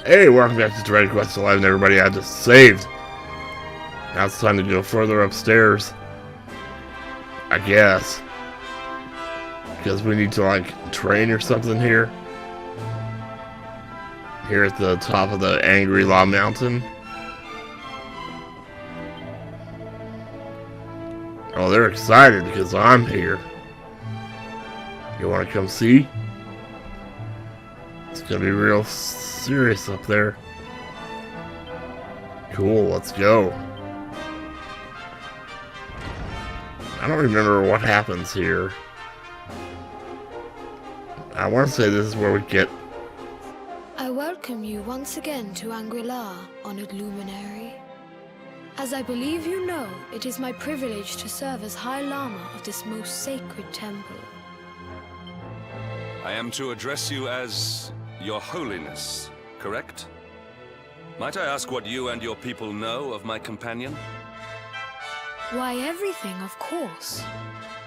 Hey, welcome back to Dragon Quest XI, everybody. I just saved. Now it's time to go further upstairs. I guess. Because we need to, like, train or something here. Here at the top of the Angri-La mountain. Oh, they're excited because I'm here. You want to come see? It's gonna be real serious up there. Cool, let's go. I don't remember what happens here. I want to say this is where we get... I welcome you once again to Angri-La, honored Luminary. As I believe you know, it is my privilege to serve as High Lama of this most sacred temple. I am to address you as Your Holiness, correct? Might I ask what you and your people know of my companion? Why, everything, of course.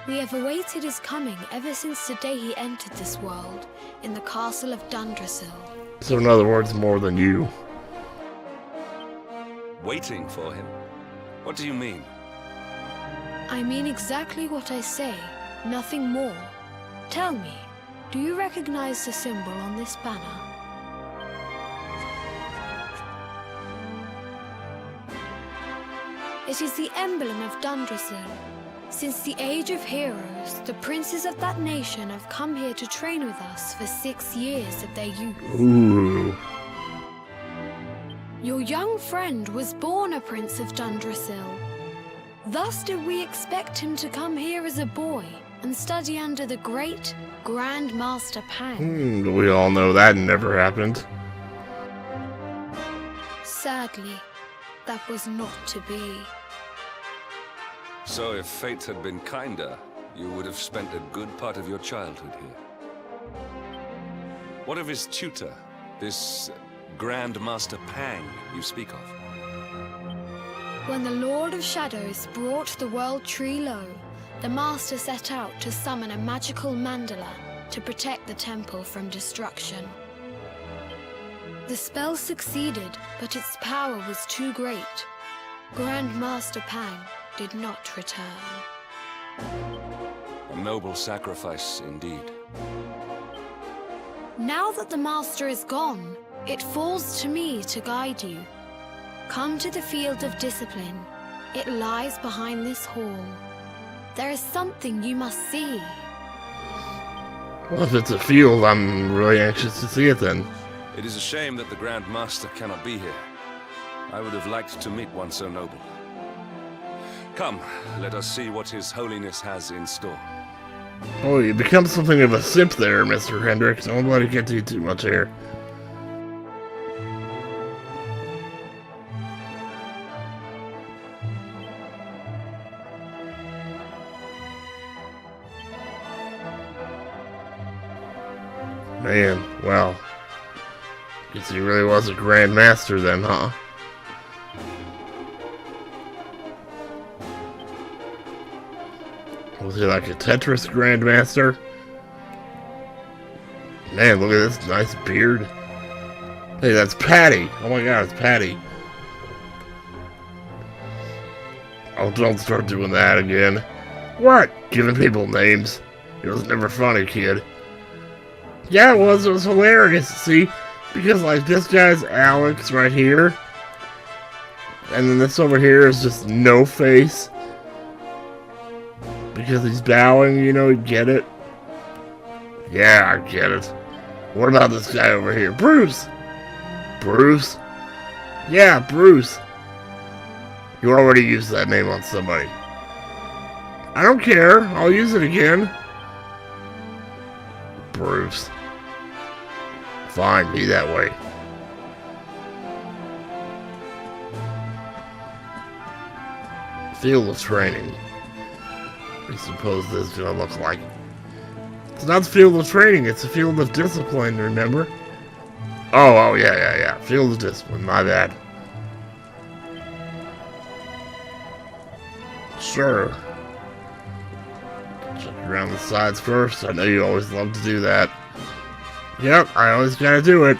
We have awaited his coming ever since the day he entered this world, in the castle of Dundrasil. So in other words, more than you. Waiting for him? What do you mean? I mean exactly what I say, nothing more. Tell me, do you recognize the symbol on this banner? It is the emblem of Dundrasil. Since the age of heroes, the princes of that nation have come here to train with us for 6 years of their youth. Ooh. Your young friend was born a prince of Dundrasil. Thus did we expect him to come here as a boy and study under the great Grand Master Pang. We all know that never happened. Sadly, that was not to be. So if fate had been kinder, you would have spent a good part of your childhood here. What of his tutor, this Grand Master Pang you speak of? When the Lord of Shadows brought the World Tree low, the Master set out to summon a magical mandala to protect the temple from destruction. The spell succeeded, but its power was too great. Grand Master Pang did not return. A noble sacrifice indeed. Now that the Master is gone, it falls to me to guide you. Come to the field of discipline. It lies behind this hall. There is something you must see. Well, if it's a field, I'm really anxious to see it then. It is a shame that the Grand Master cannot be here. I would have liked to meet one so noble. Come, let us see what His Holiness has in store. Oh, you become something of a simp there, Mr. Hendricks. Don't let it get to you too much here. Man, well, guess he really was a Grand Master then, huh? Was he like a Tetris Grandmaster? Man, look at this nice beard. Hey, that's Patty. Oh my god, it's Patty. Oh, don't start doing that again. What? Giving people names. It was never funny, kid. Yeah, it was hilarious, see? Because, like, this guy's Alex right here. And then this over here is just no face. Because he's bowing, you know, you get it? Yeah, I get it. What about this guy over here? Bruce! Bruce? Yeah, Bruce. You already used that name on somebody. I don't care. I'll use it again. Bruce. Fine, be that way. Field of training. I suppose this is gonna look like. It's not the field of training, it's the field of discipline, remember? Oh, yeah. Field of discipline, my bad. Sure. Check around the sides first. I know you always love to do that. Yep, I always gotta do it.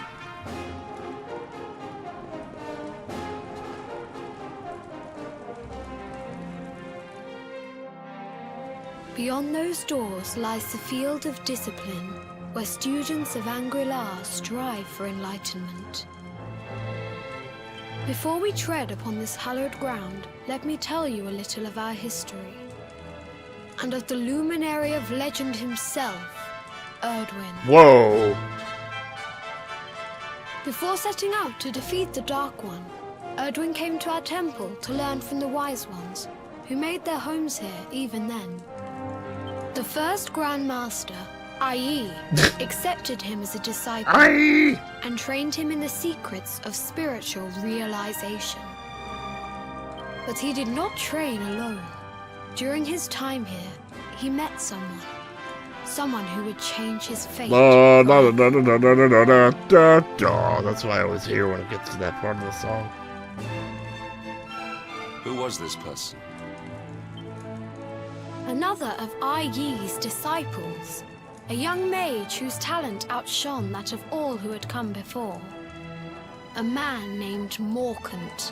Beyond those doors lies the field of discipline, where students of Angri-La strive for enlightenment. Before we tread upon this hallowed ground, let me tell you a little of our history, and of the luminary of legend himself, Erdwin. Whoa! Before setting out to defeat the Dark One, Erdwin came to our temple to learn from the Wise Ones, who made their homes here even then. The first Grand Master, i.e., accepted him as a disciple and trained him in the secrets of spiritual realization. But he did not train alone. During his time here, he met someone who would change his fate. That's why I always hear when it gets to that part of the song. Who was this person? Another of Yi-Yi's disciples, a young mage whose talent outshone that of all who had come before. A man named Morkant.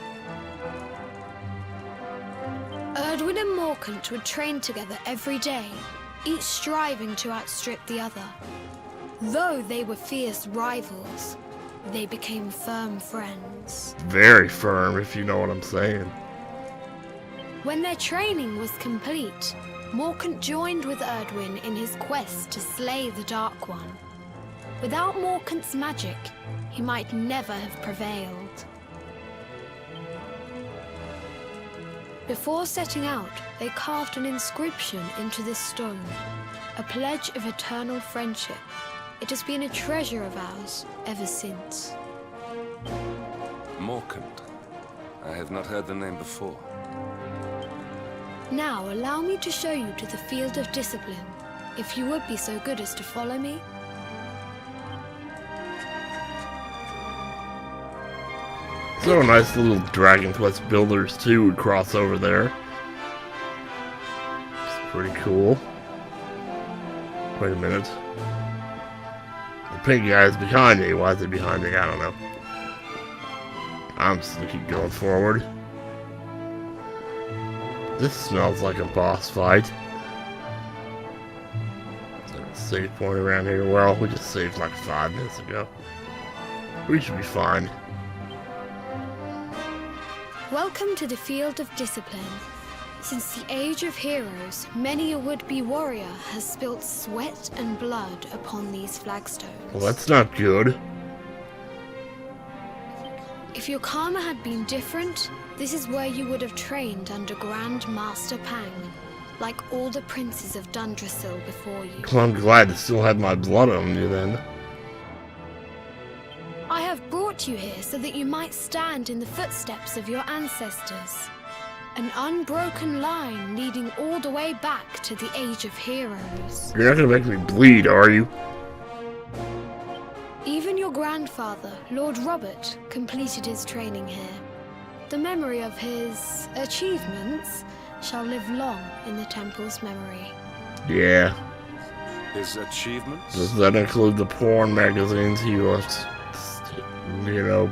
Erdwin and Morkant would train together every day, each striving to outstrip the other. Though they were fierce rivals, they became firm friends. Very firm, if you know what I'm saying. When their training was complete, Morkant joined with Erdwin in his quest to slay the Dark One. Without Morkant's magic, he might never have prevailed. Before setting out, they carved an inscription into this stone, a pledge of eternal friendship. It has been a treasure of ours ever since. Morkant. I have not heard the name before. Now allow me to show you to the field of discipline, if you would be so good as to follow me. So nice little Dragon Quest Builders 2 would cross over there. It's pretty cool. Wait a minute. The pink guy's behind me. Why is he behind me? I don't know. I'm just gonna keep going forward. This smells like a boss fight. Is there a save point around here? Well, we just saved like 5 minutes ago. We should be fine. Welcome to the field of discipline. Since the age of heroes, many a would-be warrior has spilt sweat and blood upon these flagstones. Well, that's not good. If your karma had been different, this is where you would have trained under Grand Master Pang, like all the princes of Dundrasil before you. Well, I'm glad to still have my blood on you then. I have brought you here so that you might stand in the footsteps of your ancestors. An unbroken line leading all the way back to the age of heroes. You're not gonna make me bleed, are you? Even your grandfather, Lord Robert, completed his training here. The memory of his achievements shall live long in the temple's memory. Yeah. His achievements? Does that include the porn magazines he was, you know,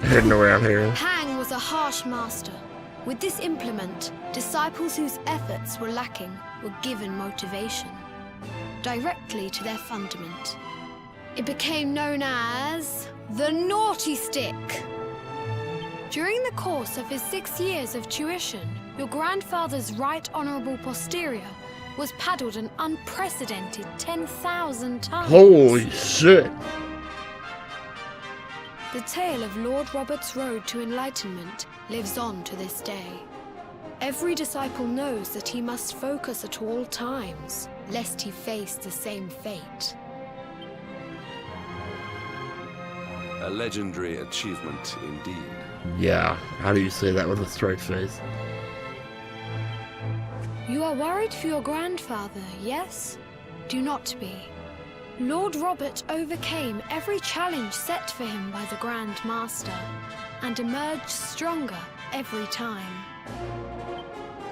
heading around here? Pang was a harsh master. With this implement, disciples whose efforts were lacking were given motivation, directly to their fundament. It became known as the Naughty Stick. During the course of his 6 years of tuition, your grandfather's right honorable posterior was paddled an unprecedented 10,000 times. Holy shit! The tale of Lord Robert's road to enlightenment lives on to this day. Every disciple knows that he must focus at all times, lest he face the same fate. A legendary achievement indeed. Yeah, how do you say that with a straight face? You are worried for your grandfather, yes? Do not be. Lord Robert overcame every challenge set for him by the Grand Master, and emerged stronger every time.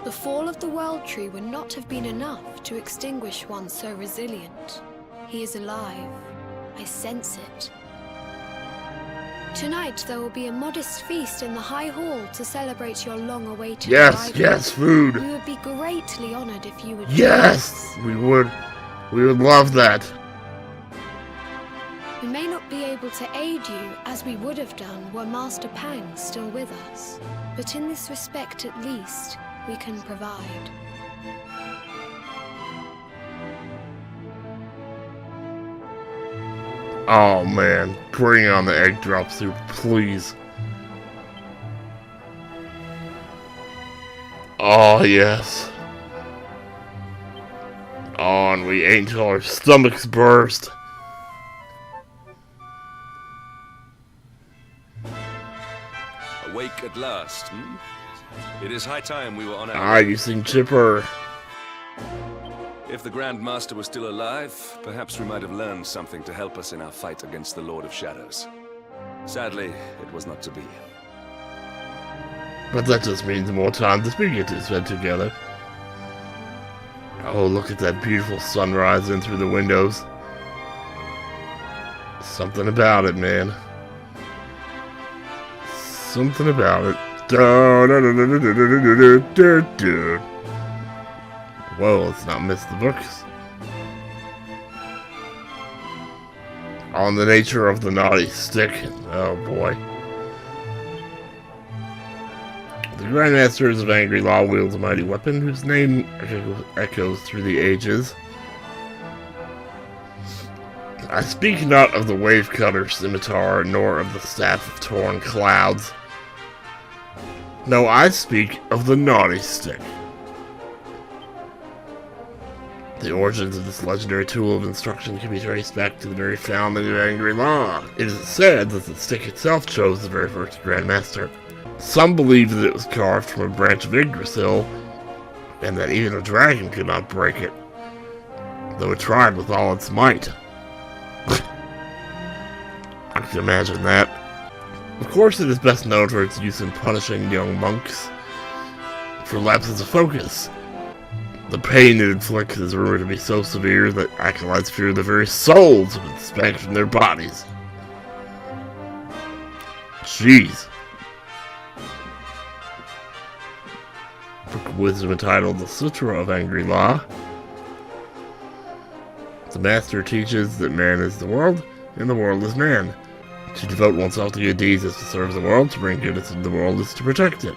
The fall of the World Tree would not have been enough to extinguish one so resilient. He is alive. I sense it. Tonight there will be a modest feast in the High Hall to celebrate your long-awaited Yes, arrival. yes, food. We would be greatly honored if you would join Yes, us. we would love that. We may not be able to aid you as we would have done were Master Pang still with us, but in this respect at least, we can provide. Oh man, bring on the egg drop soup, please. Oh yes. Oh, and we ate until our stomachs burst. Awake at last, hmm? It is high time we were on our Ah, you seem chipper. If the Grand Master was still alive, perhaps we might have learned something to help us in our fight against the Lord of Shadows. Sadly, it was not to be. But that just means more time to get to spend together. Oh, look at that beautiful sunrise in through the windows. Something about it, man. Something about it. Whoa, let's not miss the books. On the nature of the naughty stick. Oh boy. The Grandmasters of Angri-La wields a mighty weapon whose name echoes through the ages. I speak not of the wave cutter scimitar, nor of the staff of torn clouds. No, I speak of the naughty stick. The origins of this legendary tool of instruction can be traced back to the very founding of Angri-La. It is said that the stick itself chose the very first Grandmaster. Some believe that it was carved from a branch of Angri-La, and that even a dragon could not break it, though it tried with all its might. I can imagine that. Of course, it is best known for its use in punishing young monks for lapses of focus. The pain it inflicts is rumored to be so severe that acolytes fear the very souls have been spanked from their bodies. Jeez. Book of Wisdom entitled The Sutra of Angri-La. The Master teaches that man is the world, and the world is man. To devote oneself to good deeds is to serve the world, to bring goodness into the world is to protect it.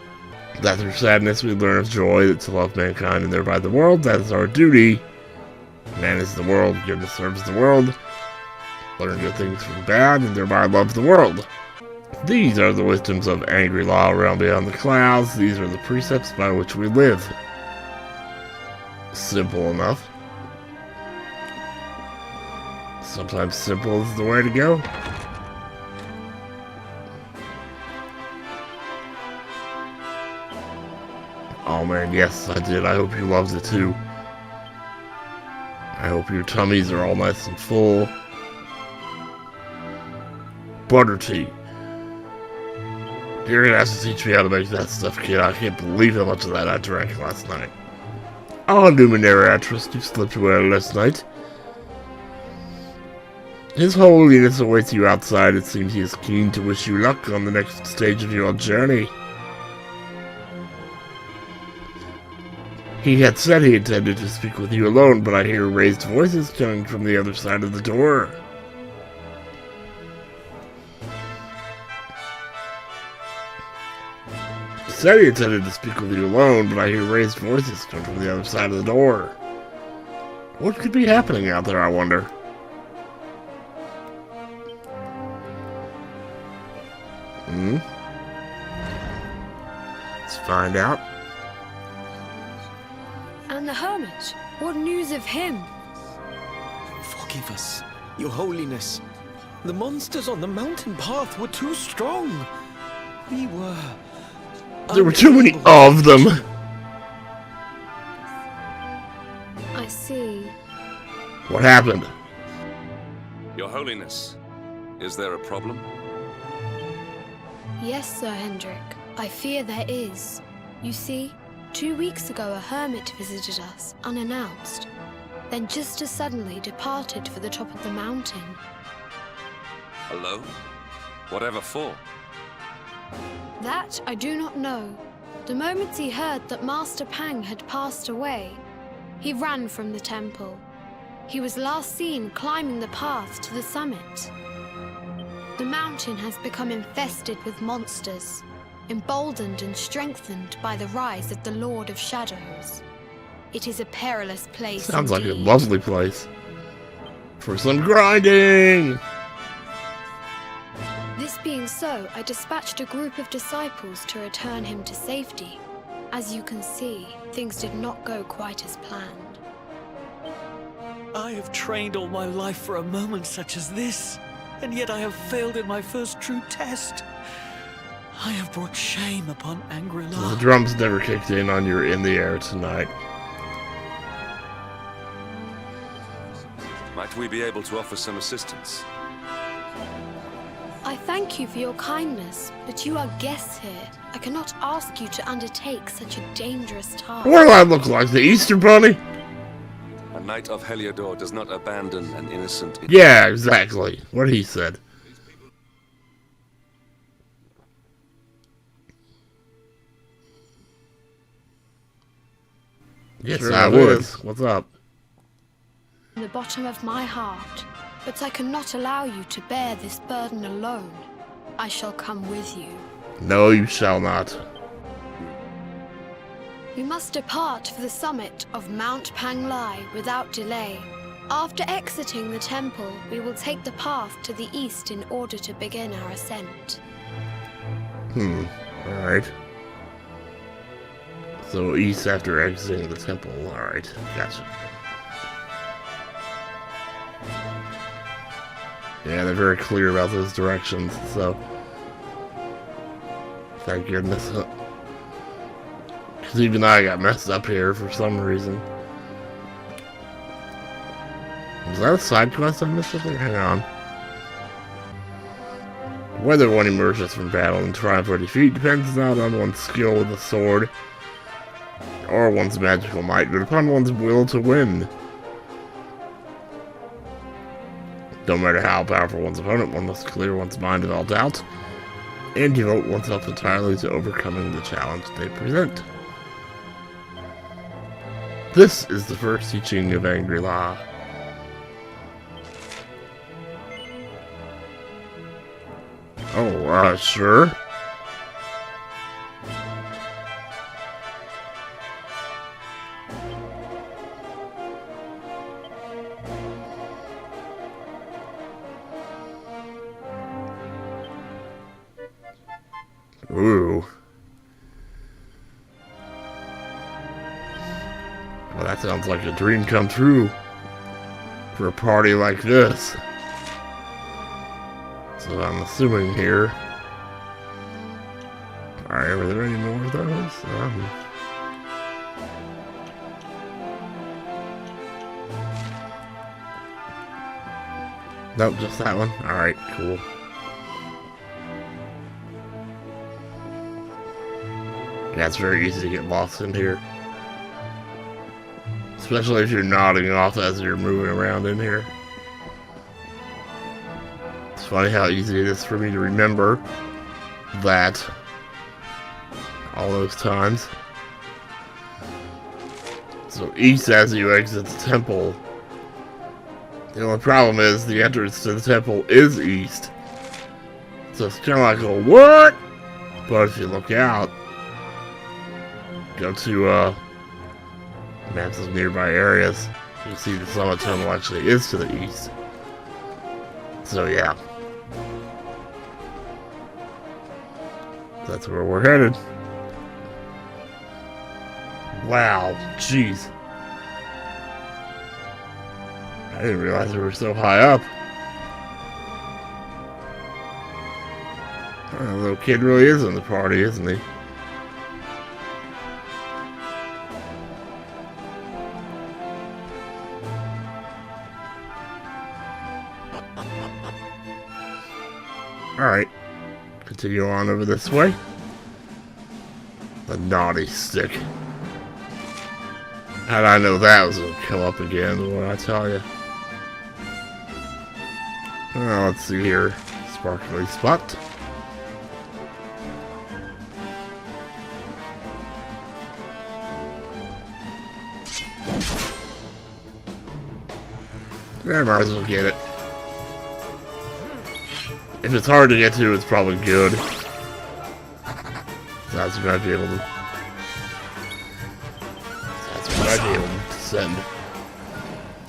That through sadness we learn of joy, that to love mankind and thereby the world, that is our duty. Man is the world, goodness serves the world. Learn good things from bad, and thereby love the world. These are the wisdoms of Angri-La realm beyond the clouds. These are the precepts by which we live. Simple enough. Sometimes simple is the way to go. Oh man, yes, I did. I hope you loved it too. I hope your tummies are all nice and full. Butter tea. You're gonna have to teach me how to make that stuff, kid. I can't believe how much of that I drank last night. Oh, Luminary, I trust you slept well last night. His Holiness awaits you outside. It seems he is keen to wish you luck on the next stage of your journey. He had said he intended to speak with you alone, but I hear raised voices coming from the other side of the door. He said he intended to speak with you alone, but I hear raised voices coming from the other side of the door. What could be happening out there, I wonder? Let's find out. And the hermit, what news of him? Forgive us, Your Holiness. The monsters on the mountain path were too strong. We were... There were too many of them. I see. What happened? Your Holiness, is there a problem? Yes, Sir Hendrik. I fear there is. You see, 2 weeks ago a hermit visited us, unannounced. Then just as suddenly departed for the top of the mountain. Alone? Whatever for? That I do not know. The moment he heard that Master Pang had passed away, he ran from the temple. He was last seen climbing the path to the summit. The mountain has become infested with monsters, emboldened and strengthened by the rise of the Lord of Shadows. It is a perilous place. Sounds like a indeed. lovely place. For some grinding! This being so, I dispatched a group of disciples to return him to safety. As you can see, things did not go quite as planned. I have trained all my life for a moment such as this, and yet I have failed in my first true test. I have brought shame upon The Angri-La. drums never kicked in on your In the Air tonight. Might we be able to offer some assistance? I thank you for your kindness, but you are guests here. I cannot ask you to undertake such a dangerous task. What do I look like, the Easter Bunny? A knight of Heliodor does not abandon an innocent... Yeah, exactly. What he said. Yes, Sure I it would. is. What's up? From the bottom of my heart, but I cannot allow you to bear this burden alone. I shall come with you. No, you shall not. We must depart for the summit of Mount Panglai without delay. After exiting the temple, we will take the path to the east in order to begin our ascent. Alright. So east after exiting the temple. Alright, gotcha. Yeah, they're very clear about those directions, so... Thank goodness. Because even I got messed up here for some reason. Was that a side quest I missed up there? Hang on. Whether one emerges from battle in triumph or defeat depends not on one's skill with the sword or one's magical might, but upon one's will to win. No matter how powerful one's opponent, one must clear one's mind of all doubt and devote oneself entirely to overcoming the challenge they present. This is the first teaching of Angri-La. Oh, sure. Ooh. Well, that sounds like a dream come true for a party like this. So I'm assuming here. Alright, were there any more of those? Nope, just that one. Alright, cool. Yeah, it's very easy to get lost in here. Especially if you're nodding off as you're moving around in here. It's funny how easy it is for me to remember that all those times. So east as you exit the temple. The only problem is the entrance to the temple is east. So it's kind of like a what? But if you look out, go to maps of nearby areas, you see the summit temple actually is to the east. So yeah. That's where we're headed. Wow, jeez. I didn't realize we were so high up. The little kid really is in the party, isn't he? Alright. Continue on over this way. The naughty stick. How'd I know that was gonna come up again, what I tell you? Well, let's see here. sparkly spot. Yeah, I might as well get it. If it's hard to get to, it's probably good. That's what I'd be able to. That's what I'd be able to send.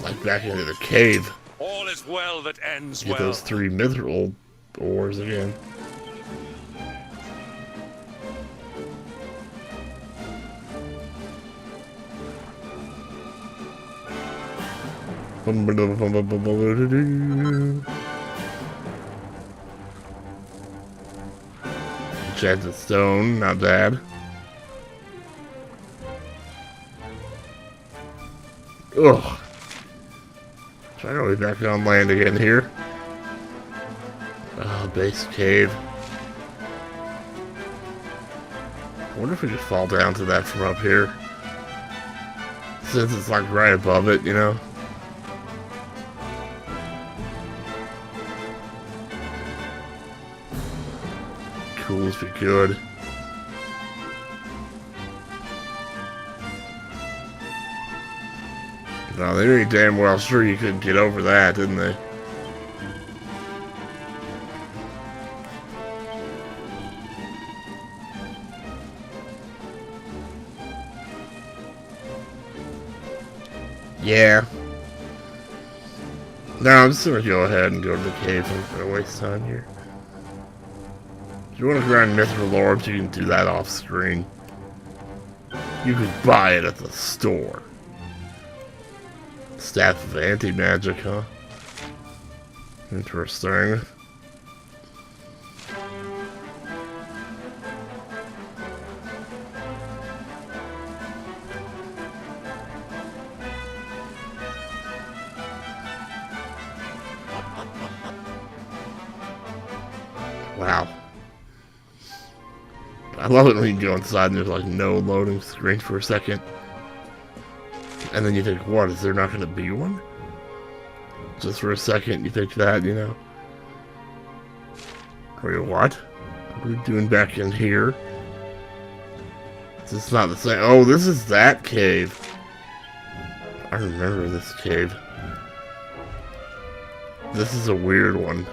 Like back into the cave. All is well that ends Get well. those 3 mithril ores again. Enchanted stone, not bad. Ugh. Try to be back on land again here. Base cave. I wonder if we could fall down to that from up here. Since it's like right above it, you know? Cool if we could. No, they were damn well sure you couldn't get over that, didn't they? Yeah. No, I'm just gonna go ahead and go to the cave. I'm not gonna waste time here. If you want to grind mithril orbs, you can do that off screen. You could buy it at the store. Staff of anti-magic, huh? Interesting. Wow. I love it when you go inside and there's like no loading screen for a second. And then you think, what, is there not going to be one? Just for a second, you think that, you know? Wait, what? What are we doing back in here? Is this not the same? Oh, this is that cave. I remember this cave. This is a weird one.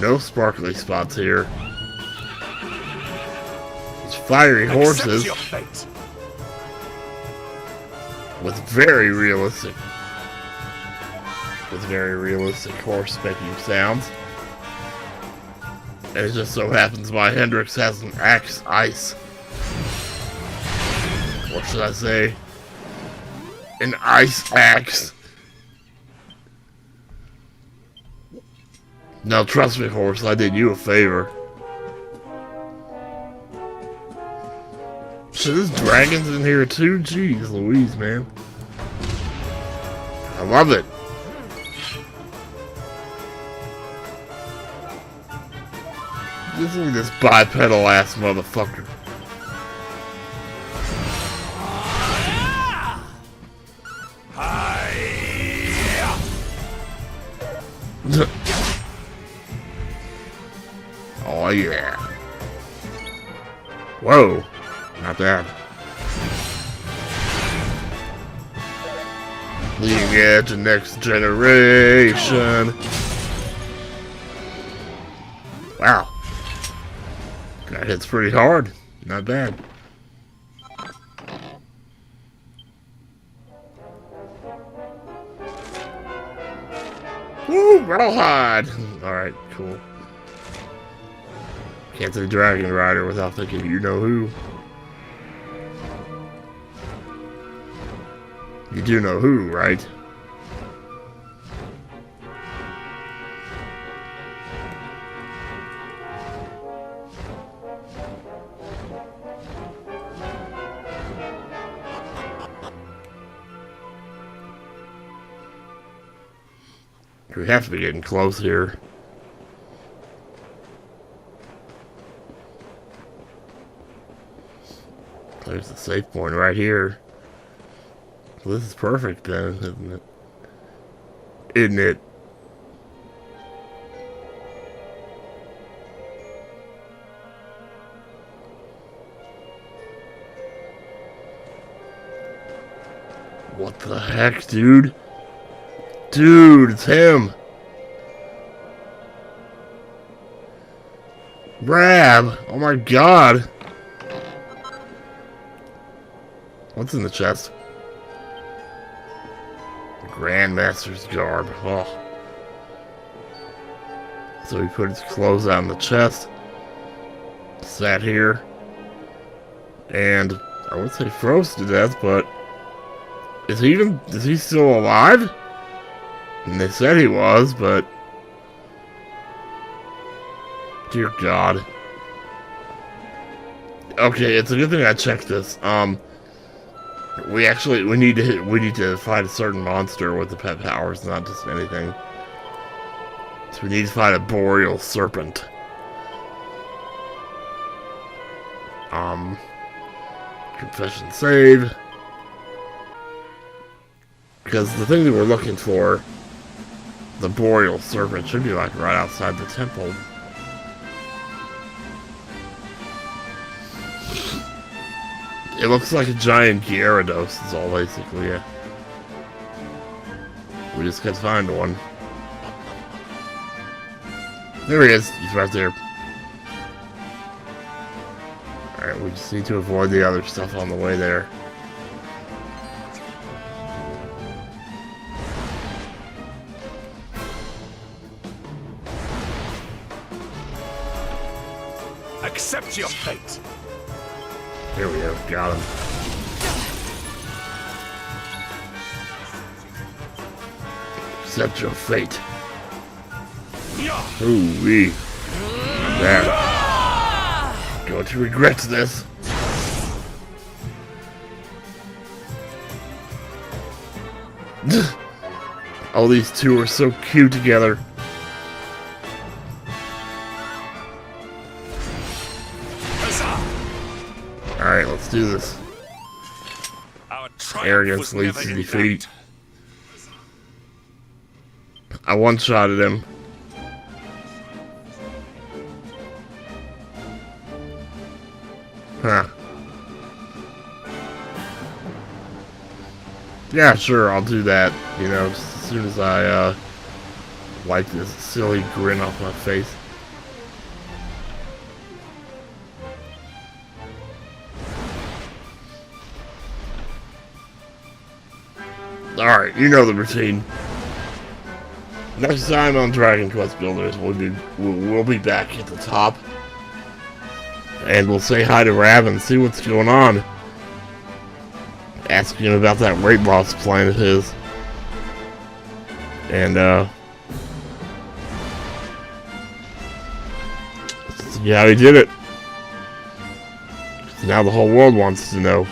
No sparkly spots here. These fiery horses. With very realistic horse making sounds. And it just so happens my Hendrix has an axe ice. What should I say? An ice axe. Now trust me, horse, I did you a favor. So there's dragons in here too? Jeez Louise, man. I love it. This is this bipedal ass motherfucker. Oh yeah. Whoa. Not bad. Leading edge to next generation. Wow. That hits pretty hard. Not bad. Woo! Rawhide! Alright, cool. Can't say Dragon Rider without thinking you know who. You do know who, right? We have to be getting close here. There's the safe point right here. Well, this is perfect then, isn't it? Isn't it? What the heck, dude? Dude, it's him! Rab! Oh my god! What's in the chest? The Grandmaster's garb. Oh. So he put his clothes out in the chest. Sat here. And I would say froze to death, but is he still alive? And they said he was, but dear God. Okay, it's a good thing I checked this. We need to fight a certain monster with the pet powers, not just anything. So we need to fight a boreal serpent. Confession save. Because the thing that we're looking for, the boreal serpent, should be like right outside the temple. It looks like a giant Gyarados is all basically it. We just gotta find one. There he is. He's right there. Alright, we just need to avoid the other stuff on the way there. Accept your fate. Here we go. Got him. Accept your fate. Ooh-wee. That. Going to regret this. Oh, these two are so cute together. Alright, let's do this. Arrogance leads to defeat. I one-shotted him. Huh. Yeah, sure, I'll do that. You know, as soon as I, wipe this silly grin off my face. Alright, you know the routine. Next time on Dragon Quest Builders, we'll be back at the top. And we'll say hi to Rab and see what's going on. Ask him about that weight loss plan of his. And, see how he did it. Now the whole world wants to know.